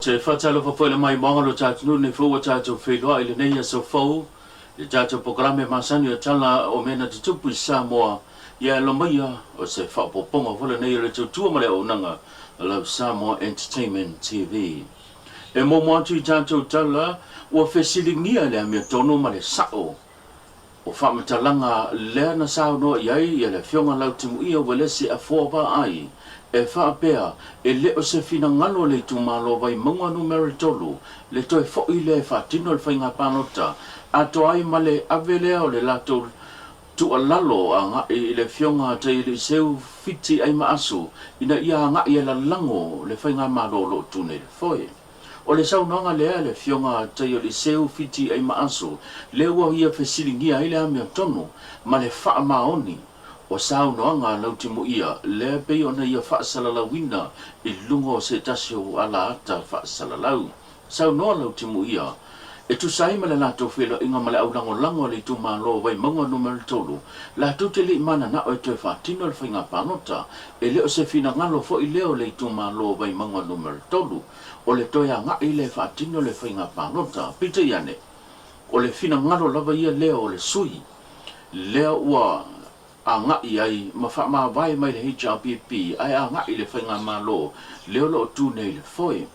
Te whatalo whawhaile mai mangalo tātunu ne whua tātou wheloa ili nei a so whau. Le tātou programe masani o tala o mena te tupu I Samoa. Ia lo maia o se whapoponga whala nei le tautua mare o nanga lau Samoa Entertainment TV. E mo moatu I tātou tala ua whesilingia lea mea tono mare sao. O whamatalanga lea na sao noa iai ia le whionga lau timu ia walesi a whua ai. E whaapea, e leo se fina ngalo le tu malo vai maunga numero tolu, le toi fōi le whaatino le whainga panota, a to ai male avelea o le lato tu alalo a nga I le fionga te I le seu fiti ai maasu, ina ia nga I la lango le whainga malo lo tune le foe. O le saunanga lea le fionga te I le seu fiti ai maasu, le ua ia whesilingia I le amea tono, ma le wha maoni. O sao noanga lau timo ia, le pei ona ia whaasalalawina I lungo se tasio ala ata whaasalalau. Sao noa lau timo ia, e tu saima le lato whelo inga male au lango le tu malo vai maunga numero tolu, la tu te li mana na o e toi whaatino le whainga panota, e leo se fina ngalo fo I leo le tu malo vai maunga numero tolu, o le toi a ngai le whaatino le whainga panota, pita iane, o le fina ngalo lava ia leo o le sui, leo ua, a ngai ai ma wha ma vai mai le HRPP ai a ngai le whainga malo leo lo tu nei le foe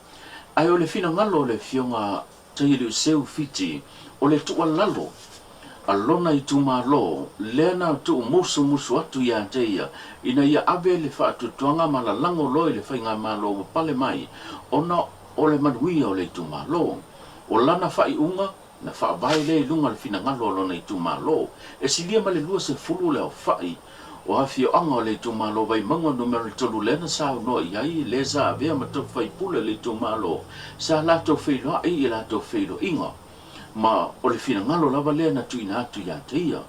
ai o le fina ngalo le fionga te ilu seu fiti o le tua lalo a lona I tu malo le na tu musu atu ia te ia ina ia ave le wha atu tuanga ma la lango loi le whainga malo ma pale mai ona o le manuia o le tu malo o lana whai unga na wha vai le lunga le fina ngalo lona I tu malo e silia ma le lua se fulu leo whai o hawhi o anga le tu malo vai maunga numero tolu lena sao noa iai le za avea ma tau whai pule le tu malo sa lato wheilo ai I lato wheilo inga ma o le fina ngalo lava lea na tuina atu ia te ia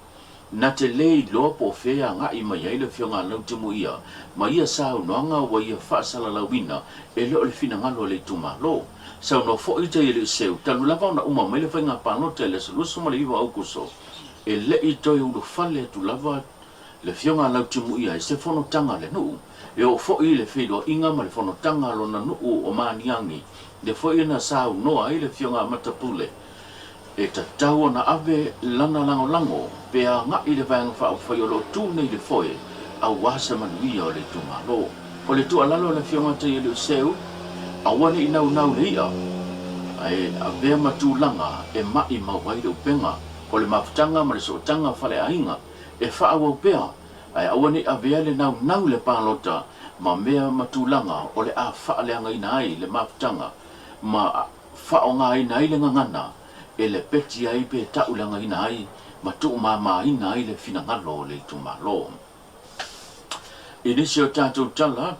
na te lei loa po whea nga I mai ai le whionga lau timu ia ma ia sao noanga wa ia whaasala lawina e leo le fina ngalo le tu malo sau no fo I te I le seu talu lava ona uma mai le whainga panota le salusu ma le iwa aukuso e le I toi ulu fale tu lava le fionga lau timu ia e se fono tanga le nuu e o fo I le whilo inga ma le fono tanga lo na nuu o maniangi le fo I na sau noa I le fionga matapule e ta tau na ave lana lango pe a nga I le vanga wha whai o lo tu nei le foe a wasa manuia o le tu malo o le tu alalo le fionga te I le seu a wane I nau le ia ai a vea matulanga e mai mawai le upenga o le mafutanga ma le sootanga whale ainga e wha awa upea ai a wane a vea le nau le palota ma mea matulanga o le a wha leanga ina ai le mafutanga ma wha o ngā ina ai le ngangana e le peti ai pe tau leanga ina ai ma tu ma ina ai le fina ngalo le tu malo Inisi o tātou tala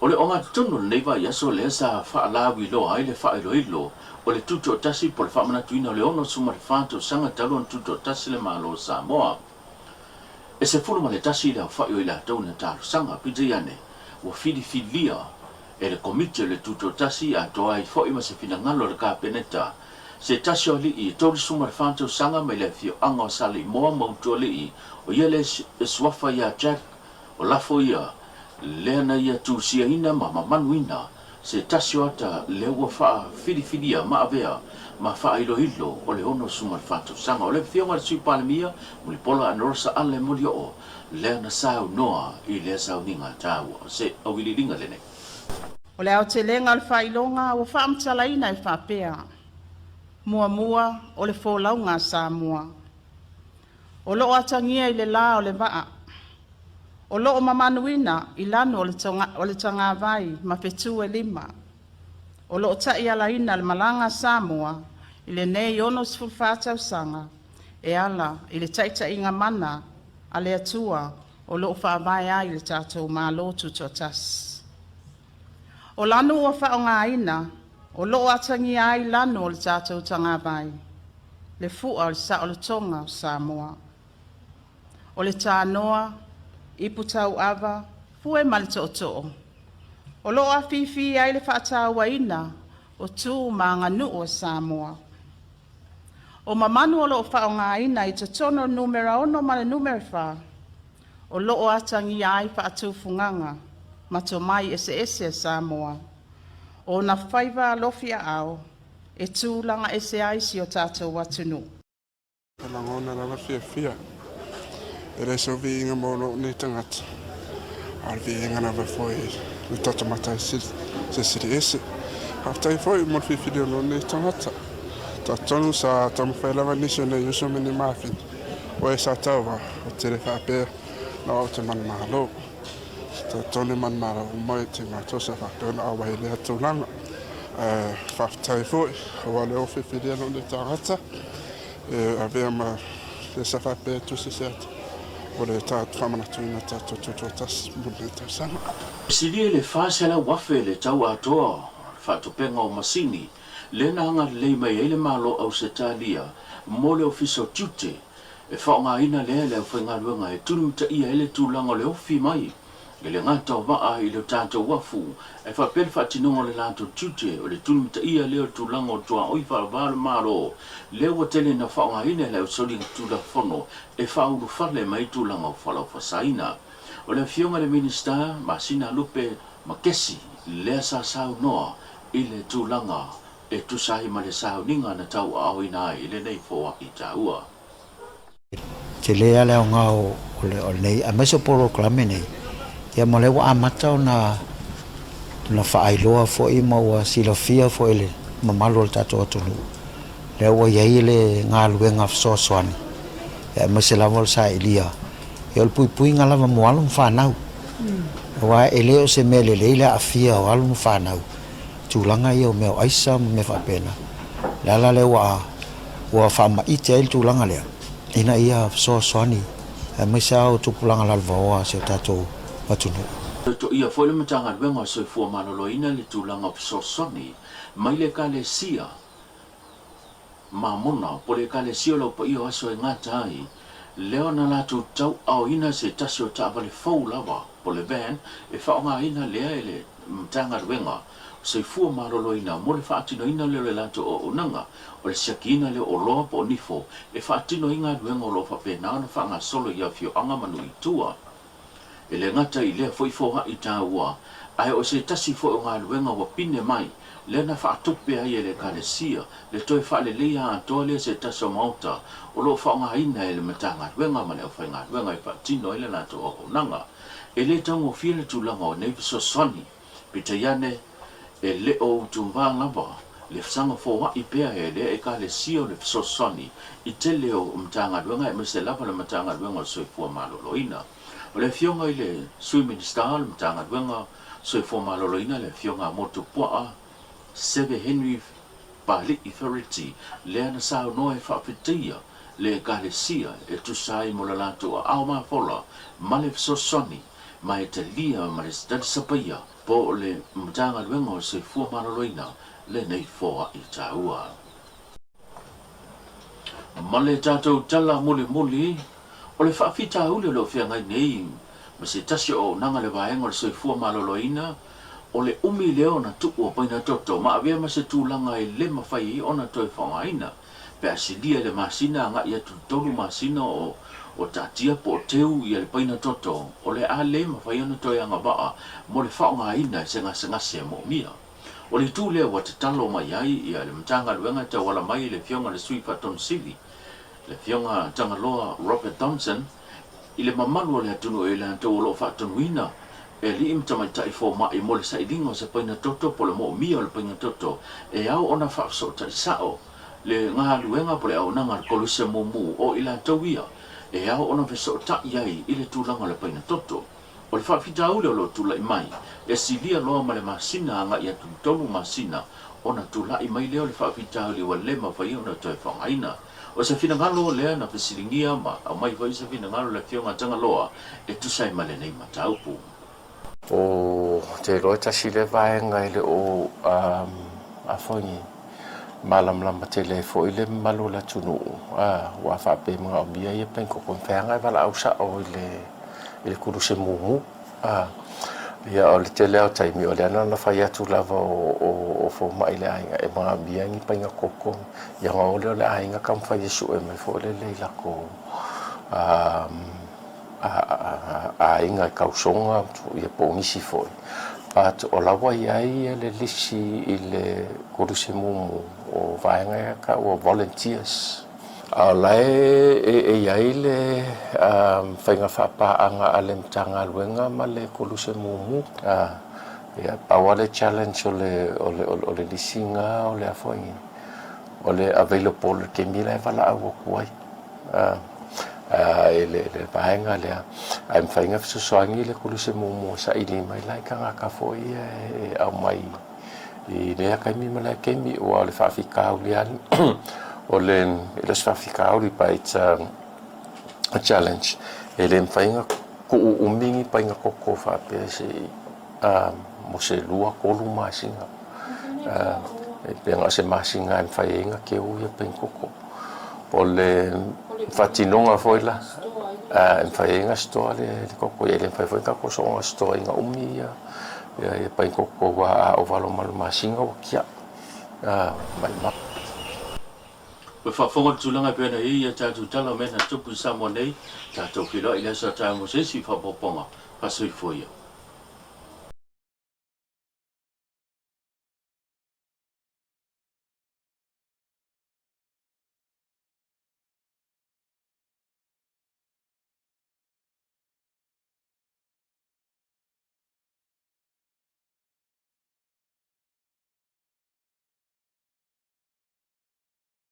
o le onga tonu nei vai aso le sa wha alawi lo ai le wha ilo o le tuto o tasi po le wha manatuina o le ono suma le whanto sanga talo an tuto o tasi le malo Samoa. E se fulu ma le tasi le wha i la tau na talo sanga pita iane o filia e le komite le tuto o tasi a toa I fo ima se fina ngalo le ka peneta se tasi o li I tolu suma le whanto sanga mai le fio anga o sali moa mautua li I o ia le swafa ia Jack o lafo ia Lena ia tu sia ina ma manuina se tasio ata le ua wha whiriwhiria ma avea ma wha ilo o le ono suma whato sanga o le whionga le sui palemia mo le pola anorosa ale moli o lena sao noa I le sao ninga tāua se awili ringa lene. O le au te lenga le whailonga o whaamtalaina I whapea mua o le wholaunga Samoa o loo atangia I le la o le waa o loo mamanuina I lano o le tanga vai ma fetu e lima. O loo tai ala ina le malanga Samoa I le nei ono sfulfatau sanga e ala I le taita inga mana a le atua o loo whaavai ai le tātou malo tutotas. O lano ua whaonga ina o loo atangi ai lano o le tātou tanga vai le fua o le sa o le tonga o Samoa. O le tānoa I putau ava, fue mal to'o. O lo a fifi ai le whaatau ina, o tū ma nganu o Samoa. O mamanu o lo whaonga ina I te tono numera ono ma le numera wha. O lo o atangi ai whaatu funganga, ma to mai ese Samoa. o na whaiva lofia ao, e tūlanga e se aisi o tātou atunu. Langona lava fia. E le so vi inga mono ni tangata. Ar vi inga na va foi ni tata mata se siri ese. Haftai foi mo fi fili no ni tangata. Ta tonu sa tamu fai lava ni se ne yuso mini mafin. O e sa tawa o tere fa pe na o te man mahalo. Ta tonu man mara o mai te matosa fa tonu awa ile atu langa. Haftai foi o wale o fi fili no ni tangata. Avea ma le sa fa pe tu se set. O le ta whamana tuina ta tas mune ta sana. Silia le whāsela wafe le tau atoa, whātupenga o masini, le nanga le mai ele malo au se tālia, mo le ofiso tute, e whaonga ina lea le au whaingaruanga e tunumita ia ele tūlanga le ofi mai, e le ngata o maa i le tātou wafu, e whapel whatinonga le lātou tute, o le tunumita ia leo tūlanga o tua oi whaavāle malo, leo wa tele na whaonga ina le au sori tūla whono, e whauru whale mai tūlanga o whalau whasaina. O le fionga le minista, Masina Lupe Makesi, lea sa sau noa, i le tūlanga, e tusahi ma le sau ninga na tau au ina ai, le nei fōa i taua. Te lea leo ngā o nei, a meso poro klame nei, ia mo lewa amata o na whaailoa fo i maua silafia fo ele, mamalo le tato atunu. Lewa iei le ngā luenga fsoaswani, ia mese lava le sa ilia. E o pui ngā lava mo alu mwhanau. Wa e leo se mele leila a fia o alu mwhanau. Tūlanga i o meo aisa me whapena. Lala leo wa whama ite ail tūlanga lea. Ina ia so swani. E maisa o tupulanga lalva oa se tatou watunu. To ia foi le matanga wenga so fo malolo ina le tūlanga so soni. Mai le ka le sia. Mamona, po le ka le sia lo pa iyo aso e ngata ai. Leo na latu tau au ina se tasio ta vale fau lava po le van e whaonga ina lea ele mtanga ruenga se fua marolo ina mo le whaatino ina leo le latu o unanga o le siaki ina leo o loa po nifo e whaatino inga ruenga o loa whapena ana whaanga solo ia fio anga manu i tua e le ngata i lea foi foha i tā ua ai o se tasi fo o ngā ruenga wa pine mai le na whaatupe ai e le kalesia le toi whaale leia atoa le se taso mauta o lo whaonga ina e le matanga ruenga ma leo whainga ruenga i whaatino ele nato o unanga e le tango fia le tūlanga o neifu so soni pita iane e le o tumba lava le whasanga fōwa i pea e le e kalesia o le so soni i te leo matanga ruenga e mese lava le matanga ruenga o soifua maloloina o le fionga i le swimming star le matanga ruenga soifua maloloina le fionga motu pua Seve Henry Pali Authority le ana sao noe whaapetia le kalesia e tusai mo la lato a au maa fola ma le fsosoni ma e te lia ma le stadi sapaya po le mtanga luenga o se fua maraloina le nei foa i taua. Ma le tatou tala muli muli o le whaafita ule lo fia ngai nei ma se tasio o nanga le vaenga o le se fua maraloina o le umi leo na tuku o paina toto ma avea ma se tūlanga e le mawhai ona toi whangaina pe asilia le masina nga ia tutolu masina o tatia po teu ia le paina toto o le a le mawhai ona toi anga waa mo le whangaina e se mo mia o le tū leo wa te talo mai ai ia le mtanga luenga te wala mai le fionga le sui Faton Sili le fionga tangaloa Robert Thompson i le mamalu o le atunu e le anto o lo Fatonuina e li im tamai tai fo mai mo le saidingo se paina toto po le mo mia le paina toto e au ona fa so tai sao le nga luenga po le au nanga koluse mo mu o ila tawia e au ona fe so ta yai ile tulanga le paina toto o le fa fita ule lo tula mai e silia lo ma le masina nga ia tu tolu masina ona tula i mai le fa fita ule wa le ma fa ona toi fa aina o se fina ngalo le na fesilingia ma au mai vai se fina ngalo le fionga tanga loa e tu sai male nei mataupu o te loa tasi le vaenga ele o a whaingi malamlama te le fo ile malo la tunu wa whape mga o bia ia penko kon whenga wala au sa o ile kuru se mumu ia o le te leo taimi o le anana whai atu lava o fo mai le ainga e mga bia ngi painga koko ia ngā ole o le ainga kam whai esu e mai fo le leila ko a inga kausonga ia po nisi foi But o lawa iai le lisi I le kuruse mumu o vaenga ka o volunteers. A lai iai le whainga whapaanga a le mtanga luenga ma le kuruse mumu. Ia paua le challenge o le lisinga o le afoingi. O le available ke mila e wala au o kuai. Le vaenga lea ai mwhainga fisosoangi le kuruse mumu sa ili mai lai ka ngaka foi au mai I lea kaimi malai kemi o le whawhikau leani o le whawhikau li pa it's a challenge le mwhainga ku umingi pa inga koko whapea se mo se lua kolu masinga penga se masinga mwhainga ke uia pa inga koko o le whatinonga foi la mwhainga stoa le koko le mwhainga ko songa stoa inga umi ia pa inga koko wa o valo malu masinga o kia mai ma We whafonga tulanga pēna ia tātou tala mena tupu Samoa nei, tātou whira I lesa tā mo sesi whapoponga, pasui fōia.